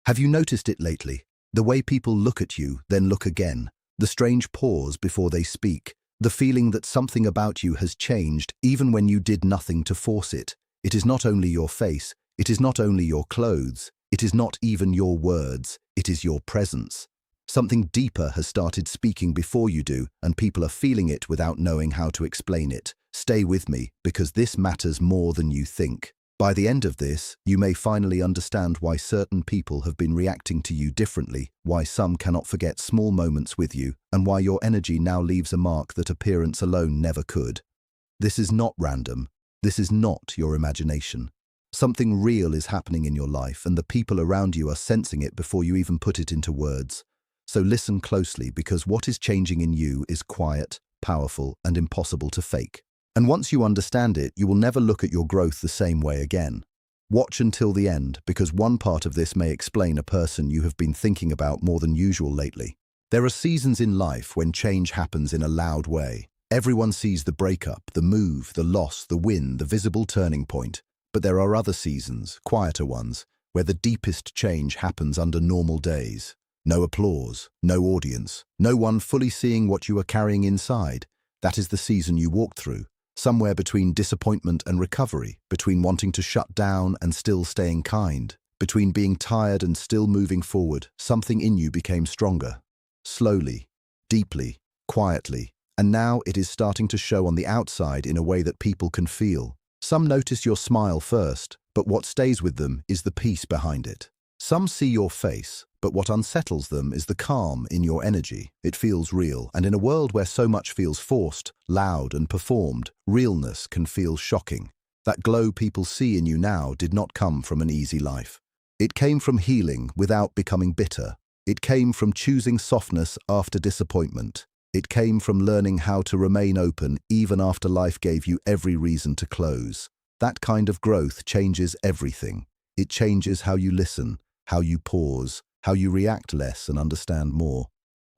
Have you noticed it lately? The way people look at you, then look again. The strange pause before they speak. The feeling that something about you has changed even when you did nothing to force it. It is not only your face, it is not only your clothes, it is not even your words, it is your presence. Something deeper has started speaking before you do, and people are feeling it without knowing how to explain it. Stay with me, because this matters more than you think. By the end of this, you may finally understand why certain people have been reacting to you differently, why some cannot forget small moments with you, and why your energy now leaves a mark that appearance alone never could. This is not random. This is not your imagination. Something real is happening in your life, and the people around you are sensing it before you even put it into words. So listen closely, because what is changing in you is quiet, powerful, and impossible to fake. And once you understand it, you will never look at your growth the same way again. Watch until the end, because one part of this may explain a person you have been thinking about more than usual lately. There are seasons in life when change happens in a loud way. Everyone sees the breakup, the move, the loss, the win, the visible turning point. But there are other seasons, quieter ones, where the deepest change happens under normal days. No applause, no audience, no one fully seeing what you are carrying inside. That is the season you walked through. Somewhere between disappointment and recovery, between wanting to shut down and still staying kind, between being tired and still moving forward, something in you became stronger. Slowly, deeply, quietly, and now it is starting to show on the outside in a way that people can feel. Some notice your smile first, but what stays with them is the peace behind it. Some see your face, but what unsettles them is the calm in your energy. It feels real, and in a world where so much feels forced, loud, and performed, realness can feel shocking. That glow people see in you now did not come from an easy life. It came from healing without becoming bitter. It came from choosing softness after disappointment. It came from learning how to remain open even after life gave you every reason to close. That kind of growth changes everything. It changes how you listen, how you pause, how you react less and understand more.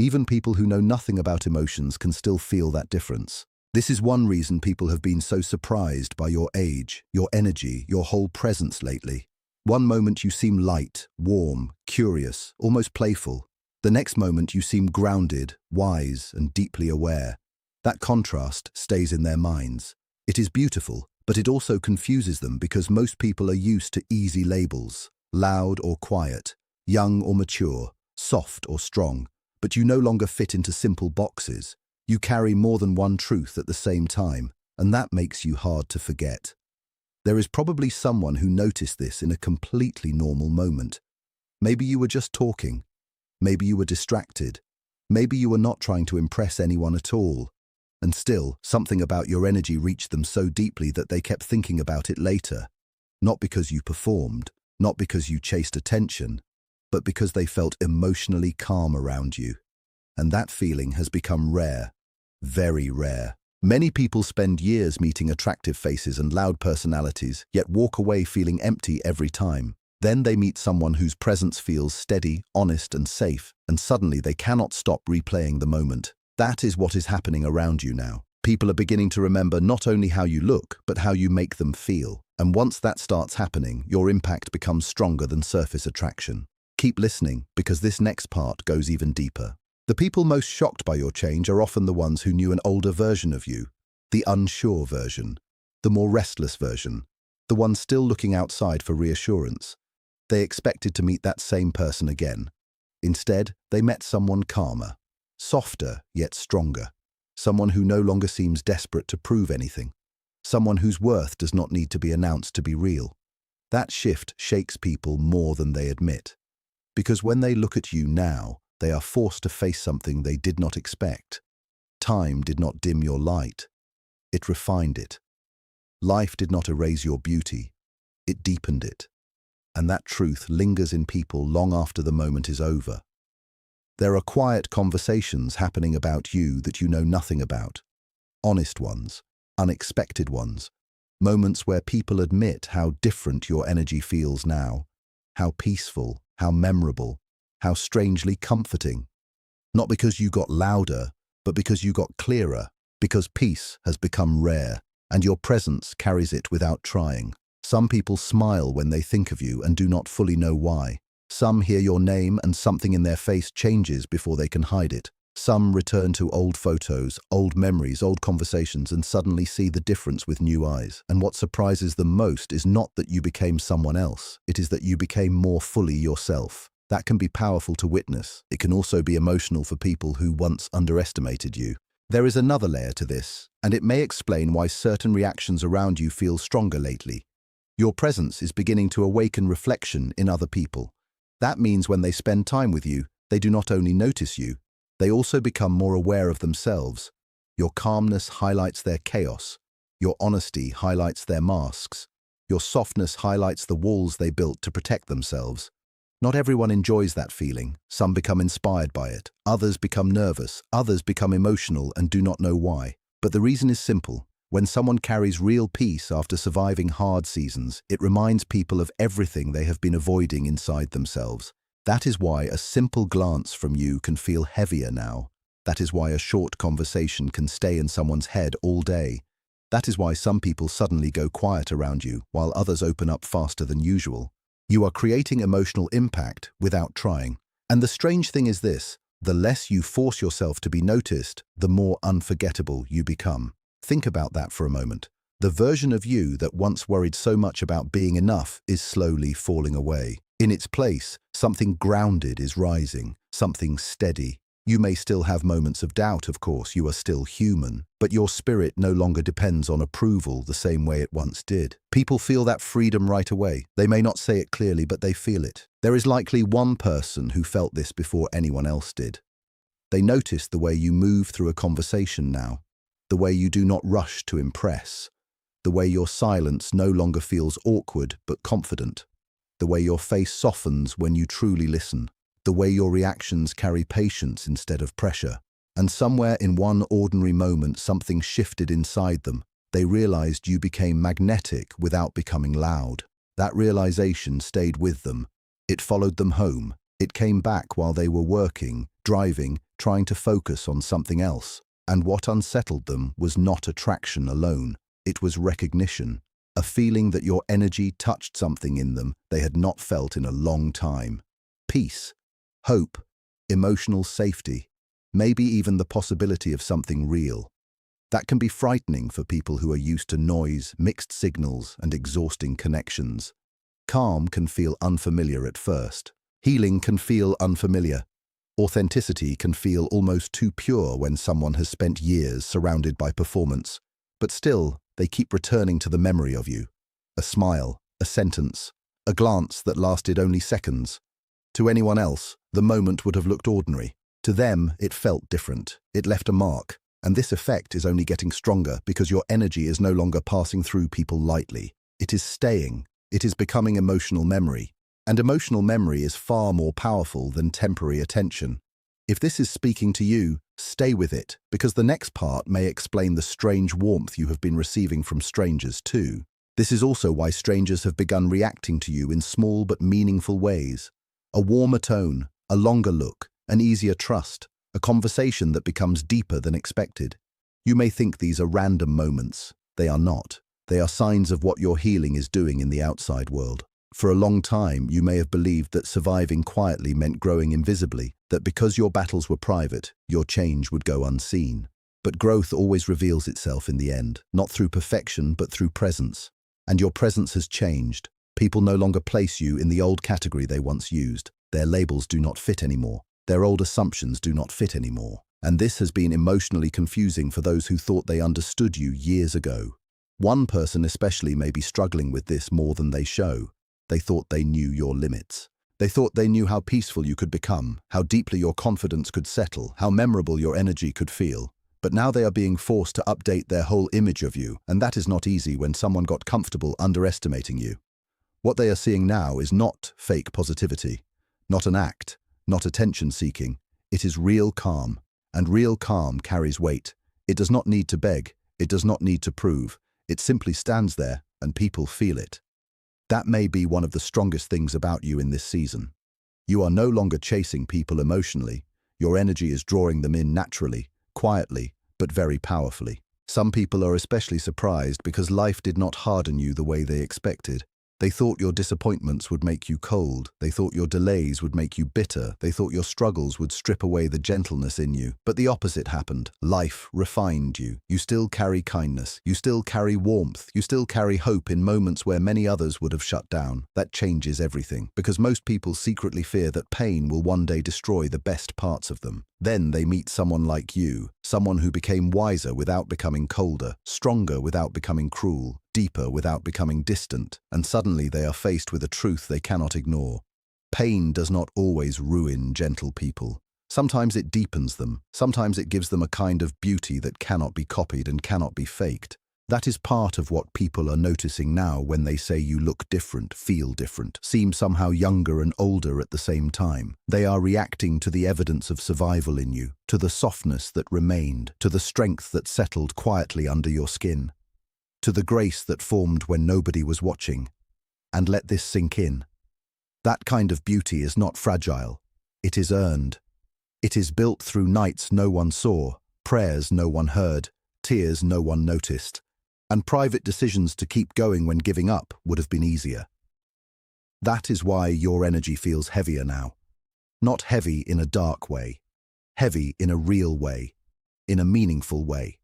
Even people who know nothing about emotions can still feel that difference. This is one reason people have been so surprised by your age, your energy, your whole presence lately. One moment you seem light, warm, curious, almost playful. The next moment you seem grounded, wise, and deeply aware. That contrast stays in their minds. It is beautiful, but it also confuses them because most people are used to easy labels, loud or quiet, young or mature, soft or strong, but you no longer fit into simple boxes. You carry more than one truth at the same time, and that makes you hard to forget. There is probably someone who noticed this in a completely normal moment. Maybe you were just talking. Maybe you were distracted. Maybe you were not trying to impress anyone at all. And still, something about your energy reached them so deeply that they kept thinking about it later. Not because you performed, not because you chased attention, but because they felt emotionally calm around you. And that feeling has become rare, very rare. Many people spend years meeting attractive faces and loud personalities, yet walk away feeling empty every time. Then they meet someone whose presence feels steady, honest, and safe, and suddenly they cannot stop replaying the moment. That is what is happening around you now. People are beginning to remember not only how you look, but how you make them feel. And once that starts happening, your impact becomes stronger than surface attraction. Keep listening, because this next part goes even deeper. The people most shocked by your change are often the ones who knew an older version of you, the unsure version, the more restless version, the one still looking outside for reassurance. They expected to meet that same person again. Instead, they met someone calmer, softer yet stronger, someone who no longer seems desperate to prove anything, someone whose worth does not need to be announced to be real. That shift shakes people more than they admit, because when they look at you now, they are forced to face something they did not expect. Time did not dim your light. It refined it. Life did not erase your beauty. It deepened it. And that truth lingers in people long after the moment is over. There are quiet conversations happening about you that you know nothing about. Honest ones, unexpected ones. Moments where people admit how different your energy feels now. How peaceful, how memorable, how strangely comforting. Not because you got louder, but because you got clearer, because peace has become rare, and your presence carries it without trying. Some people smile when they think of you and do not fully know why. Some hear your name and something in their face changes before they can hide it. Some return to old photos, old memories, old conversations, and suddenly see the difference with new eyes. And what surprises them most is not that you became someone else, it is that you became more fully yourself. That can be powerful to witness. It can also be emotional for people who once underestimated you. There is another layer to this, and it may explain why certain reactions around you feel stronger lately. Your presence is beginning to awaken reflection in other people. That means when they spend time with you, they do not only notice you, they also become more aware of themselves. Your calmness highlights their chaos. Your honesty highlights their masks. Your softness highlights the walls they built to protect themselves. Not everyone enjoys that feeling. Some become inspired by it. Others become nervous. Others become emotional and do not know why. But the reason is simple. When someone carries real peace after surviving hard seasons, it reminds people of everything they have been avoiding inside themselves. That is why a simple glance from you can feel heavier now. That is why a short conversation can stay in someone's head all day. That is why some people suddenly go quiet around you, while others open up faster than usual. You are creating emotional impact without trying. And the strange thing is this, the less you force yourself to be noticed, the more unforgettable you become. Think about that for a moment. The version of you that once worried so much about being enough is slowly falling away. In its place, something grounded is rising, something steady. You may still have moments of doubt, of course, you are still human, but your spirit no longer depends on approval the same way it once did. People feel that freedom right away. They may not say it clearly, but they feel it. There is likely one person who felt this before anyone else did. They notice the way you move through a conversation now, the way you do not rush to impress, the way your silence no longer feels awkward but confident, the way your face softens when you truly listen, the way your reactions carry patience instead of pressure. And somewhere in one ordinary moment something shifted inside them. They realized you became magnetic without becoming loud. That realization stayed with them. It followed them home. It came back while they were working, driving, trying to focus on something else. And what unsettled them was not attraction alone. It was recognition, a feeling that your energy touched something in them they had not felt in a long time. Peace, hope, emotional safety, maybe even the possibility of something real. That can be frightening for people who are used to noise, mixed signals, and exhausting connections. Calm can feel unfamiliar at first. Healing can feel unfamiliar. Authenticity can feel almost too pure when someone has spent years surrounded by performance. But still, they keep returning to the memory of you. A smile, a sentence, a glance that lasted only seconds. To anyone else, the moment would have looked ordinary. To them, it felt different. It left a mark. And this effect is only getting stronger because your energy is no longer passing through people lightly. It is staying. It is becoming emotional memory. And emotional memory is far more powerful than temporary attention. If this is speaking to you, stay with it, because the next part may explain the strange warmth you have been receiving from strangers too. This is also why strangers have begun reacting to you in small but meaningful ways. A warmer tone, a longer look, an easier trust, a conversation that becomes deeper than expected. You may think these are random moments. They are not. They are signs of what your healing is doing in the outside world. For a long time, you may have believed that surviving quietly meant growing invisibly, that because your battles were private, your change would go unseen. But growth always reveals itself in the end, not through perfection, but through presence. And your presence has changed. People no longer place you in the old category they once used. Their labels do not fit anymore. Their old assumptions do not fit anymore. And this has been emotionally confusing for those who thought they understood you years ago. One person especially may be struggling with this more than they show. They thought they knew your limits. They thought they knew how peaceful you could become, how deeply your confidence could settle, how memorable your energy could feel. But now they are being forced to update their whole image of you, and that is not easy when someone got comfortable underestimating you. What they are seeing now is not fake positivity, not an act, not attention-seeking. It is real calm, and real calm carries weight. It does not need to beg, it does not need to prove. It simply stands there, and people feel it. That may be one of the strongest things about you in this season. You are no longer chasing people emotionally. Your energy is drawing them in naturally, quietly, but very powerfully. Some people are especially surprised because life did not harden you the way they expected. They thought your disappointments would make you cold. They thought your delays would make you bitter. They thought your struggles would strip away the gentleness in you. But the opposite happened. Life refined you. You still carry kindness. You still carry warmth. You still carry hope in moments where many others would have shut down. That changes everything, because most people secretly fear that pain will one day destroy the best parts of them. Then they meet someone like you, someone who became wiser without becoming colder, stronger without becoming cruel, deeper without becoming distant, and suddenly they are faced with a truth they cannot ignore. Pain does not always ruin gentle people. Sometimes it deepens them. Sometimes it gives them a kind of beauty that cannot be copied and cannot be faked. That is part of what people are noticing now when they say you look different, feel different, seem somehow younger and older at the same time. They are reacting to the evidence of survival in you, to the softness that remained, to the strength that settled quietly under your skin, to the grace that formed when nobody was watching. And let this sink in. That kind of beauty is not fragile. It is earned. It is built through nights no one saw, prayers no one heard, tears no one noticed, and private decisions to keep going when giving up would have been easier. That is why your energy feels heavier now. Not heavy in a dark way, heavy in a real way, in a meaningful way,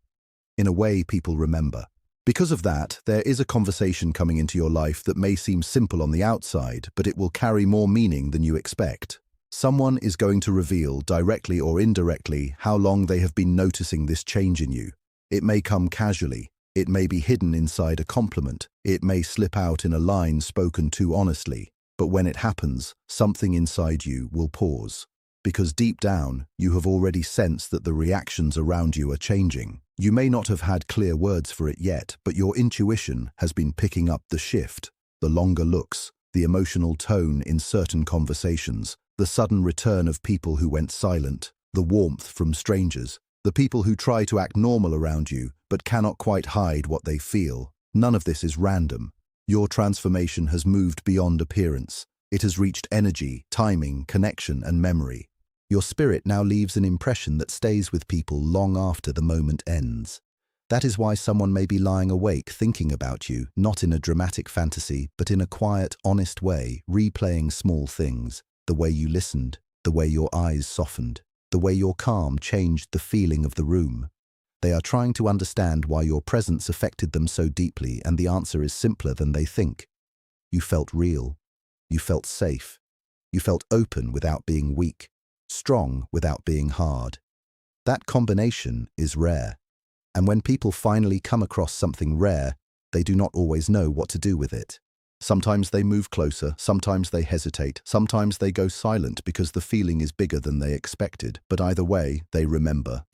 in a way people remember. Because of that, there is a conversation coming into your life that may seem simple on the outside, but it will carry more meaning than you expect. Someone is going to reveal, directly or indirectly, how long they have been noticing this change in you. It may come casually. It may be hidden inside a compliment. It may slip out in a line spoken too honestly. But when it happens, something inside you will pause. Because deep down, you have already sensed that the reactions around you are changing. You may not have had clear words for it yet, but your intuition has been picking up the shift, the longer looks, the emotional tone in certain conversations, the sudden return of people who went silent, the warmth from strangers, the people who try to act normal around you but cannot quite hide what they feel. None of this is random. Your transformation has moved beyond appearance. It has reached energy, timing, connection, and memory. Your spirit now leaves an impression that stays with people long after the moment ends. That is why someone may be lying awake thinking about you, not in a dramatic fantasy, but in a quiet, honest way, replaying small things, the way you listened, the way your eyes softened, the way your calm changed the feeling of the room. They are trying to understand why your presence affected them so deeply, and the answer is simpler than they think. You felt real. You felt safe. You felt open without being weak, strong without being hard. That combination is rare. And when people finally come across something rare, they do not always know what to do with it. Sometimes they move closer, sometimes they hesitate, sometimes they go silent because the feeling is bigger than they expected. But either way, they remember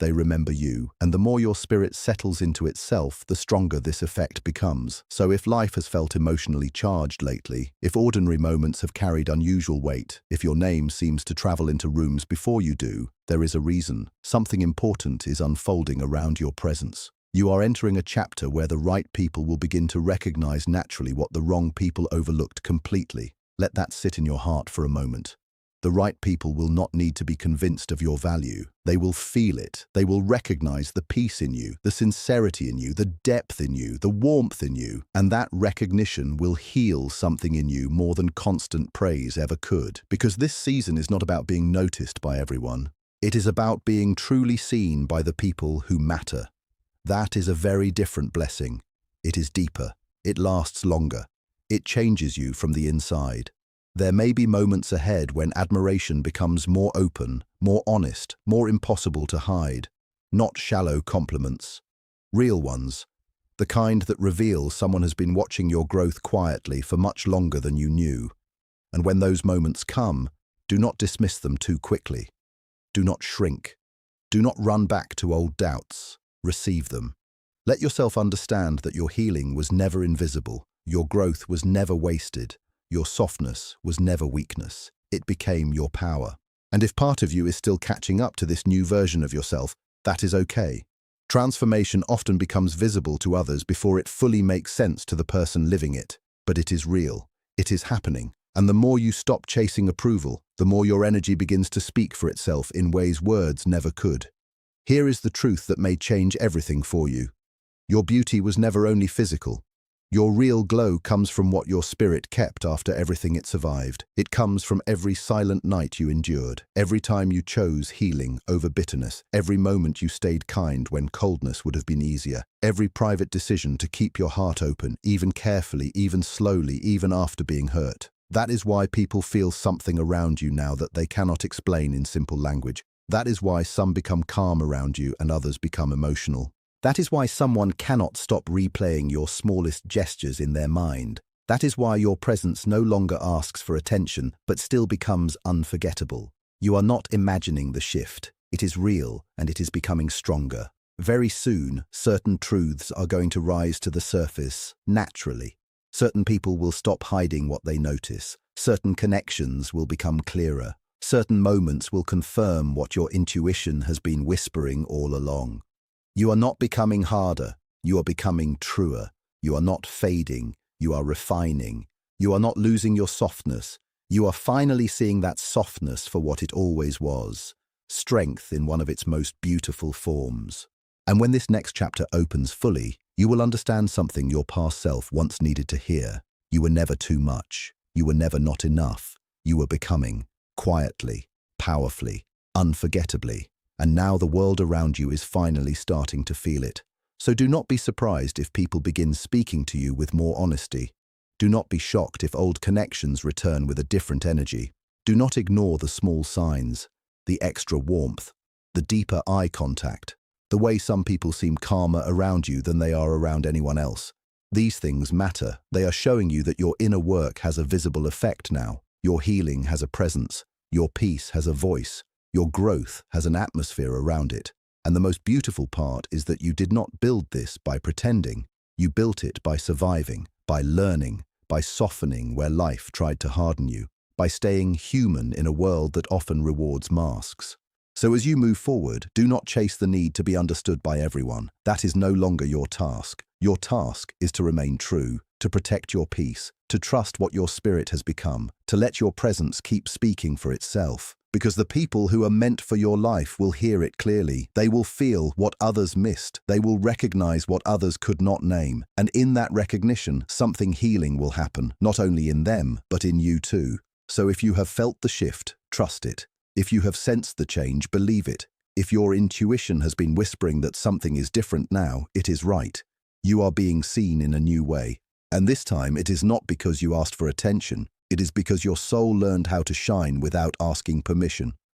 you. And the more your spirit settles into itself, the stronger this effect becomes. So if life has felt emotionally charged lately, if ordinary moments have carried unusual weight, if your name seems to travel into rooms before you do, there is a reason. Something important is unfolding around your presence. You are entering a chapter where the right people will begin to recognize naturally what the wrong people overlooked completely. Let that sit in your heart for a moment. The right people will not need to be convinced of your value. They will feel it. They will recognize the peace in you, the sincerity in you, the depth in you, the warmth in you, and that recognition will heal something in you more than constant praise ever could. Because this season is not about being noticed by everyone. It is about being truly seen by the people who matter. That is a very different blessing. It is deeper. It lasts longer. It changes you from the inside. There may be moments ahead when admiration becomes more open, more honest, more impossible to hide. Not shallow compliments. Real ones. The kind that reveal someone has been watching your growth quietly for much longer than you knew. And when those moments come, do not dismiss them too quickly. Do not shrink. Do not run back to old doubts. Receive them. Let yourself understand that your healing was never invisible, your growth was never wasted, your softness was never weakness. It became your power. And if part of you is still catching up to this new version of yourself, that is okay. Transformation often becomes visible to others before it fully makes sense to the person living it. But it is real. It is happening. And the more you stop chasing approval, the more your energy begins to speak for itself in ways words never could. Here is the truth that may change everything for you. Your beauty was never only physical. Your real glow comes from what your spirit kept after everything it survived. It comes from every silent night you endured, every time you chose healing over bitterness, every moment you stayed kind when coldness would have been easier, every private decision to keep your heart open, even carefully, even slowly, even after being hurt. That is why people feel something around you now that they cannot explain in simple language. That is why some become calm around you and others become emotional. That is why someone cannot stop replaying your smallest gestures in their mind. That is why your presence no longer asks for attention, but still becomes unforgettable. You are not imagining the shift. It is real, and it is becoming stronger. Very soon, certain truths are going to rise to the surface, naturally. Certain people will stop hiding what they notice. Certain connections will become clearer. Certain moments will confirm what your intuition has been whispering all along. You are not becoming harder, you are becoming truer. You are not fading, you are refining. You are not losing your softness, you are finally seeing that softness for what it always was. Strength in one of its most beautiful forms. And when this next chapter opens fully, you will understand something your past self once needed to hear. You were never too much, you were never not enough. You were becoming, quietly, powerfully, unforgettably. And now the world around you is finally starting to feel it. So do not be surprised if people begin speaking to you with more honesty. Do not be shocked if old connections return with a different energy. Do not ignore the small signs, the extra warmth, the deeper eye contact, the way some people seem calmer around you than they are around anyone else. These things matter. They are showing you that your inner work has a visible effect now. Your healing has a presence. Your peace has a voice. Your growth has an atmosphere around it. And the most beautiful part is that you did not build this by pretending. You built it by surviving, by learning, by softening where life tried to harden you, by staying human in a world that often rewards masks. So as you move forward, do not chase the need to be understood by everyone. That is no longer your task. Your task is to remain true, to protect your peace, to trust what your spirit has become, to let your presence keep speaking for itself. Because the people who are meant for your life will hear it clearly. They will feel what others missed. They will recognize what others could not name. And in that recognition, something healing will happen, not only in them, but in you too. So if you have felt the shift, trust it. If you have sensed the change, believe it. If your intuition has been whispering that something is different now, it is right. You are being seen in a new way. And this time, it is not because you asked for attention. It is because your soul learned how to shine without asking permission.